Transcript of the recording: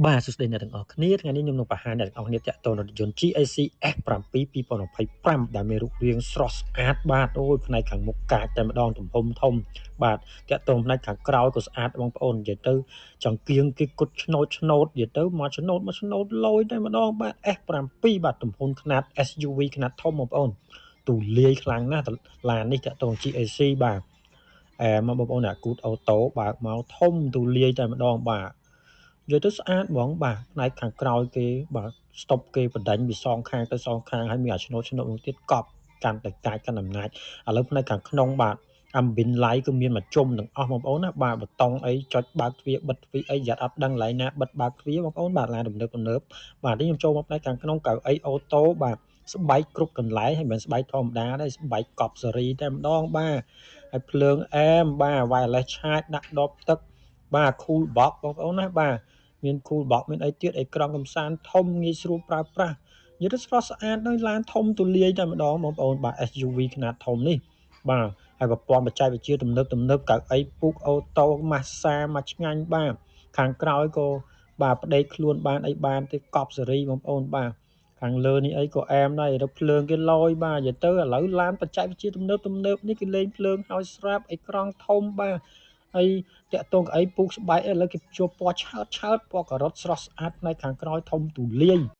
បាទសួស្តីអ្នកទាំងអស់គ្នាថ្ងៃនេះខ្ញុំនឹងបង្ហាញអ្នកទាំងអស់គ្នាទាក់ទងនឹងរថយន្ត GAC S7 2025ដែលមានរូបរាងស្រស់ស្អាតបាទអូយផ្នែកខាងមុខកាចតែម្ដងទំហំធំបាទទាក់ទងផ្នែកខាងក្រោយក៏ស្អាតបងប្អូននិយាយទៅចង្គៀងគេគុតឆ្នោតនិយាយទៅមកឆ្នោតលយតែម្ដងបាទ S7 បាទទំហំខ្នាត SUV ខ្នាតធំបងប្អូនទូលាយខ្លាំងណាស់ឡាននេះទាក់ទង GAC បាទមកបងប្អូនអាគូតអូតូបើកមកធំទូលាយតែម្ដងបាទនិយាយទៅស្អាតហ្មងបាទផ្នែកខាងក្រោយគេបាទស្តុបគេបណ្ដាញពីសងខាងទៅសងខាងហើយមានអាឆ្នូតមួយទៀតកប់កាន់តែកាចកាន់អំណាចឥឡូវផ្នែកខាងក្នុងបាទAmbient Light គឺមានមួយជុំទាំងអស់បងប្អូនណាបាទប៊ូតុងអីចុចបើកទ្វារបិទទ្វារអីយ៉ាត់អត់ដឹងកន្លែងណាបិទបើកទ្វារបងប្អូនបាទឡានទំនើបបាទនេះខ្ញុំចូលមកផ្នែកខាងក្នុងកៅអីអូតូបាទស្បែកគ្រប់កន្លែងហើយមិនមែនស្បែកធម្មតាទេស្បែកកប់សេរីតែម្ដងបាទហើយភ្លើងអែមបាទ wireless charge ដាក់ដបទឹកបាទ cool box បងប្អូនណាបាទមាន cool box មានអីទៀតអេក្រង់កំសាន្តធំងាយស្រួលប្រើប្រាស់និយាយទៅស្រស់ស្អាតដោយឡានធំទូលាយតែម្ដងបងប្អូនបាទ SUV ខ្នាតធំនេះបាទហើយប្រព័ន្ធបច្ចេកវិទ្យាទំនើបកៅអីពូកអូតូម៉ាស្សាមកឆ្ងាញ់បាទខាងក្រោយក៏បាទប្តេកខ្លួនបានអីបានទេកប់សេរីបងប្អូនបាទខាងលើនេះអីក៏អែមដែររកភ្លើងគេលយបាទនិយាយទៅឥឡូវឡានបច្ចេកវិទ្យាទំនើបនេះគេលេងភ្លើងឲ្យស្រាប់អេក្រង់ធំបាទហើយតាក់ទងកៅអីពូកស្បែកឥឡូវគេជួបពណ៌ឆើតពណ៌ការ៉ុតស្រស់ស្អាតផ្នែកខាងក្រោយធំទូលាយ